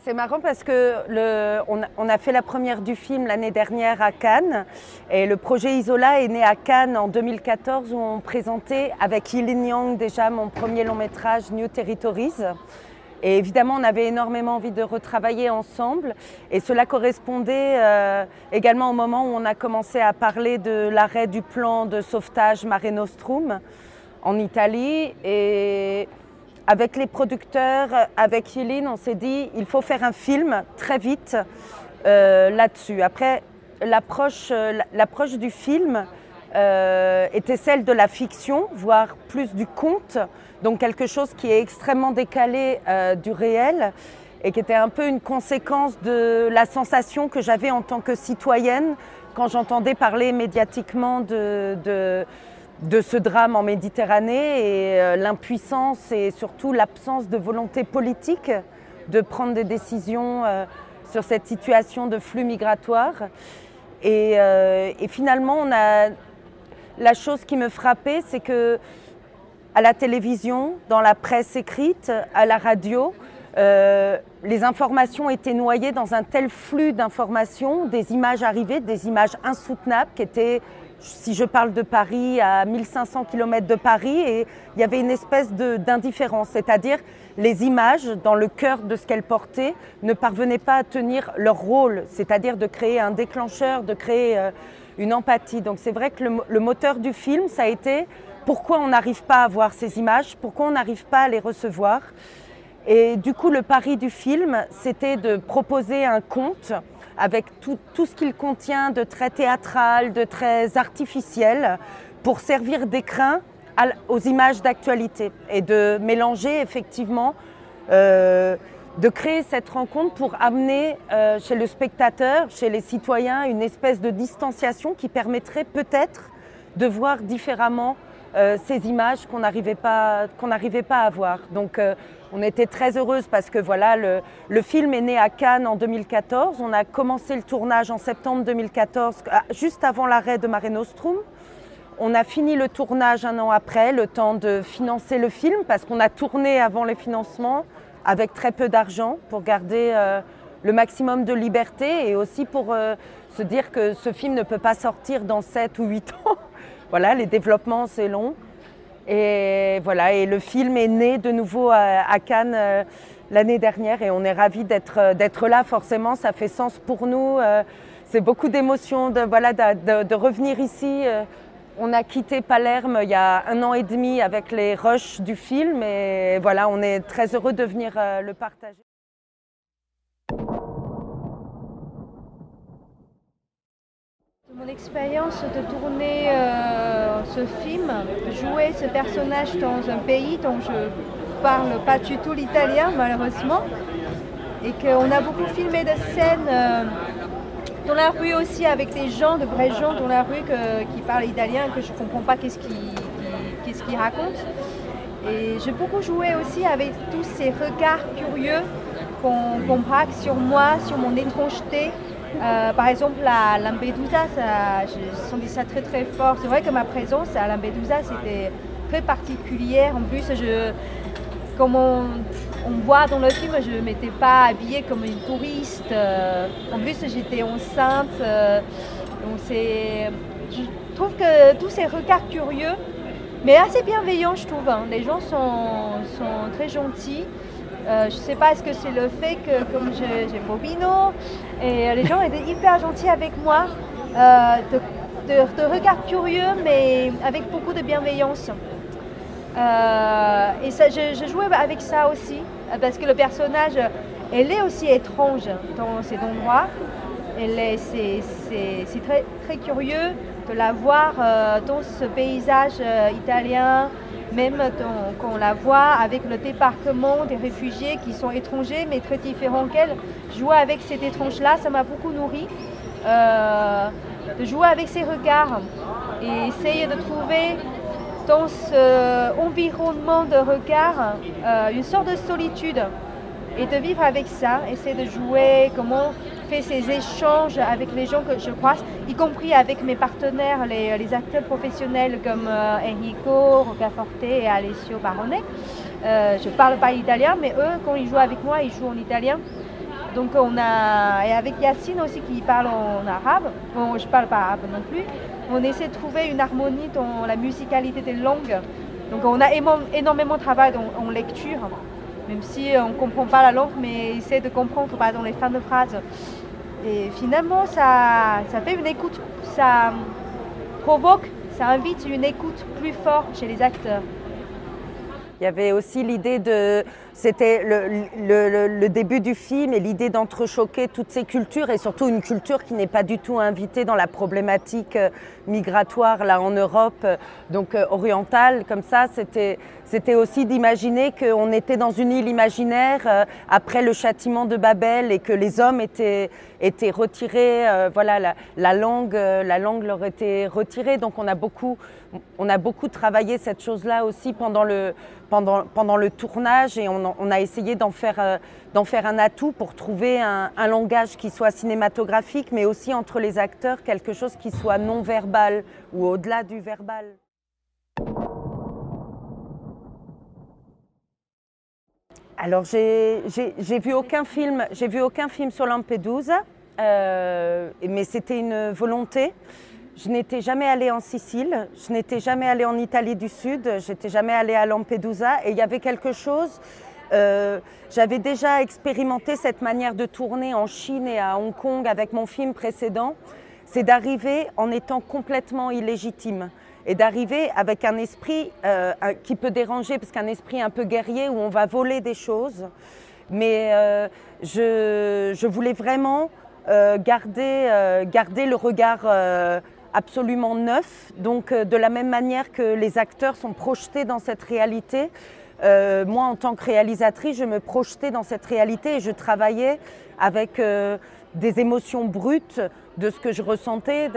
C'est marrant parce que on a fait la première du film l'année dernière à Cannes et le projet Isola est né à Cannes en 2014 où on présentait avec Yilin Yang déjà mon premier long métrage New Territories. Et évidemment, on avait énormément envie de retravailler ensemble et cela correspondait également au moment où on a commencé à parler de l'arrêt du plan de sauvetage Mare Nostrum en Italie. Et avec les producteurs, avec Yilin, on s'est dit il faut faire un film très vite là-dessus. Après, l'approche du film était celle de la fiction, voire plus du conte, donc quelque chose qui est extrêmement décalé du réel et qui était un peu une conséquence de la sensation que j'avais en tant que citoyenne quand j'entendais parler médiatiquement de ce drame en Méditerranée et l'impuissance et surtout l'absence de volonté politique de prendre des décisions sur cette situation de flux migratoire. Et finalement, la chose qui me frappait, c'est que à la télévision, dans la presse écrite, à la radio, les informations étaient noyées dans un tel flux d'informations, des images arrivaient, des images insoutenables qui étaient, si je parle de Paris, à 1500 km de Paris, et il y avait une espèce d'indifférence, c'est-à-dire les images, dans le cœur de ce qu'elles portaient, ne parvenaient pas à tenir leur rôle, c'est-à-dire de créer un déclencheur, de créer une empathie. Donc c'est vrai que le moteur du film, ça a été pourquoi on n'arrive pas à voir ces images, pourquoi on n'arrive pas à les recevoir. Et du coup, le pari du film, c'était de proposer un conte avec tout ce qu'il contient de très théâtral, de très artificiel, pour servir d'écrin aux images d'actualité et de mélanger effectivement, de créer cette rencontre pour amener chez le spectateur, chez les citoyens, une espèce de distanciation qui permettrait peut-être de voir différemment ces images qu'on n'arrivait pas à voir. Donc on était très heureuse parce que voilà, le film est né à Cannes en 2014. On a commencé le tournage en septembre 2014, juste avant l'arrêt de Mare Nostrum. On a fini le tournage un an après, le temps de financer le film, parce qu'on a tourné avant les financements avec très peu d'argent pour garder le maximum de liberté et aussi pour se dire que ce film ne peut pas sortir dans 7 ou 8 ans. Voilà, les développements, c'est long. Et voilà, et le film est né de nouveau à Cannes l'année dernière et on est ravis d'être là. Forcément, ça fait sens pour nous. C'est beaucoup d'émotions de revenir ici. On a quitté Palerme il y a 1 an et demi avec les rushs du film et voilà, on est très heureux de venir le partager. Mon expérience de tourner ce film, jouer ce personnage dans un pays dont je ne parle pas du tout l'italien malheureusement, et qu'on a beaucoup filmé de scènes dans la rue aussi avec des gens, de vrais gens dans la rue qui parlent italien et que je ne comprends pas qu'est-ce qu'ils racontent. Et j'ai beaucoup joué aussi avec tous ces regards curieux qu'on braque sur moi, sur mon étrangeté. Par exemple, à Lampedusa, je sentais ça très très fort. C'est vrai que ma présence à Lampedusa, c'était très particulière. En plus, comme on voit dans le film, je ne m'étais pas habillée comme une touriste. En plus, j'étais enceinte. Donc je trouve que tous ces regards curieux, mais assez bienveillants, je trouve. Hein. Les gens sont très gentils. Je ne sais pas, est-ce que c'est le fait que comme j'ai bobino et les gens étaient hyper gentils avec moi, de regards curieux mais avec beaucoup de bienveillance. Et ça, je jouais avec ça aussi parce que le personnage, elle est aussi étrange dans cet endroit. C'est très, très curieux de la voir dans ce paysage italien. Même quand on la voit avec le débarquement des réfugiés qui sont étrangers mais très différents qu'elle, jouer avec cet étrange-là, ça m'a beaucoup nourri. De jouer avec ses regards et essayer de trouver dans ce environnement de regard une sorte de solitude et de vivre avec ça, essayer de jouer, comment faire ces échanges avec les gens que je croise, y compris avec mes partenaires, les acteurs professionnels comme Enrico Roccaforte et Alessio Barone. Je ne parle pas italien, mais eux, quand ils jouent avec moi, ils jouent en italien. Donc et avec Yacine aussi qui parle en arabe, bon, je ne parle pas arabe non plus, on essaie de trouver une harmonie dans la musicalité des langues. Donc on a énormément de travail en lecture, même si on ne comprend pas la langue, mais essaie de comprendre dans les fins de phrases. Et finalement, ça fait une écoute, ça provoque, ça invite une écoute plus forte chez les acteurs. Il y avait aussi l'idée de... C'était le début du film et l'idée d'entrechoquer toutes ces cultures et surtout une culture qui n'est pas du tout invitée dans la problématique migratoire là en Europe, donc orientale comme ça. C'était aussi d'imaginer qu'on était dans une île imaginaire après le châtiment de Babel et que les hommes étaient retirés, voilà, la langue leur était retirée. Donc on a beaucoup travaillé cette chose-là aussi pendant le tournage et on a essayé d'en faire un atout pour trouver un langage qui soit cinématographique, mais aussi entre les acteurs, quelque chose qui soit non verbal ou au-delà du verbal. Alors j'ai vu aucun film sur Lampedusa, mais c'était une volonté. Je n'étais jamais allée en Sicile, je n'étais jamais allée en Italie du Sud, je n'étais jamais allée à Lampedusa et il y avait quelque chose, j'avais déjà expérimenté cette manière de tourner en Chine et à Hong Kong avec mon film précédent, c'est d'arriver en étant complètement illégitime et d'arriver avec un esprit qui peut déranger, parce qu'un esprit un peu guerrier où on va voler des choses, mais je voulais vraiment garder le regard absolument neuf, donc de la même manière que les acteurs sont projetés dans cette réalité, moi en tant que réalisatrice je me projetais dans cette réalité et je travaillais avec des émotions brutes de ce que je ressentais.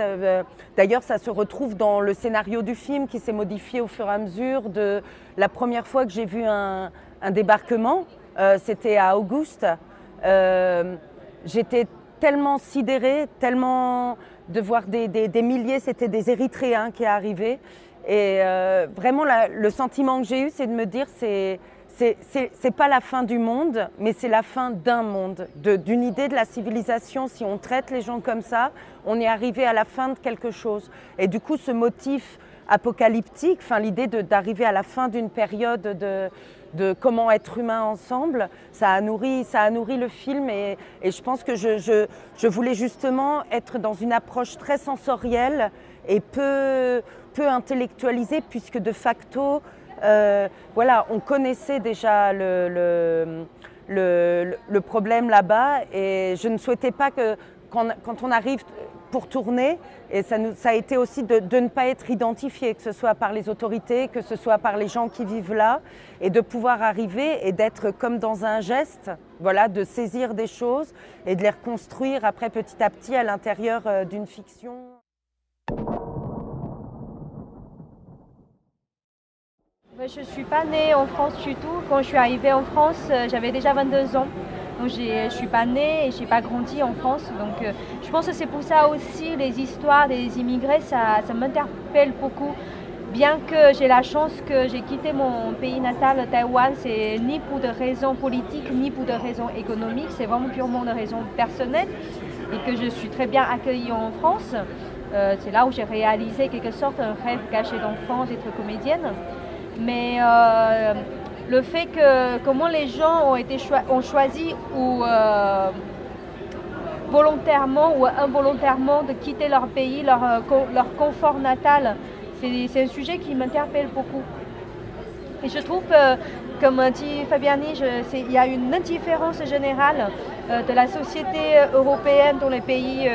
D'ailleurs ça se retrouve dans le scénario du film qui s'est modifié au fur et à mesure de la première fois que j'ai vu un débarquement, c'était à Auguste. J'étais tellement sidérée, tellement de voir des milliers, c'était des Érythréens qui arrivaient. Et vraiment, le sentiment que j'ai eu, c'est de me dire, c'est pas la fin du monde, mais c'est la fin d'un monde, d'une idée de la civilisation. Si on traite les gens comme ça, on est arrivé à la fin de quelque chose. Et du coup, ce motif apocalyptique, enfin, l'idée d'arriver à la fin d'une période de comment être humain ensemble, ça a nourri le film et je pense que je voulais justement être dans une approche très sensorielle et peu intellectualisée, puisque de facto, voilà, on connaissait déjà le problème là-bas et je ne souhaitais pas que quand on arrive pour tourner, et ça a été aussi de ne pas être identifié, que ce soit par les autorités, que ce soit par les gens qui vivent là, et de pouvoir arriver et d'être comme dans un geste, voilà, de saisir des choses et de les reconstruire après petit à petit à l'intérieur d'une fiction. Je ne suis pas née en France du tout. Quand je suis arrivée en France, j'avais déjà 22 ans. Donc je ne suis pas née et je n'ai pas grandi en France. Donc je pense que c'est pour ça aussi les histoires des immigrés, ça m'interpelle beaucoup. Bien que j'ai la chance que j'ai quitté mon pays natal, Taïwan, c'est ni pour des raisons politiques, ni pour des raisons économiques. C'est vraiment purement des raisons personnelles et que je suis très bien accueillie en France. C'est là où j'ai réalisé quelque sorte un rêve caché d'enfant d'être comédienne. Mais le fait que comment les gens ont choisi ou volontairement ou involontairement de quitter leur pays, leur confort natal, c'est un sujet qui m'interpelle beaucoup. Et je trouve, comme dit Fabiani, il y a une indifférence générale de la société européenne dans les pays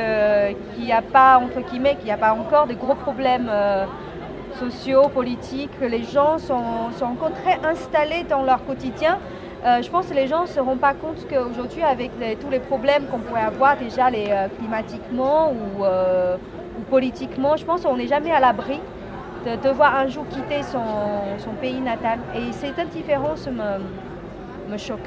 qui n'y a pas, entre guillemets, qui n'y a pas encore de gros problèmes sociaux, politiques, que les gens sont encore très installés dans leur quotidien. Je pense que les gens ne se rendent pas compte qu'aujourd'hui, avec tous les problèmes qu'on pourrait avoir déjà climatiquement ou politiquement, je pense qu'on n'est jamais à l'abri de devoir un jour quitter son pays natal. Et cette indifférence me choque.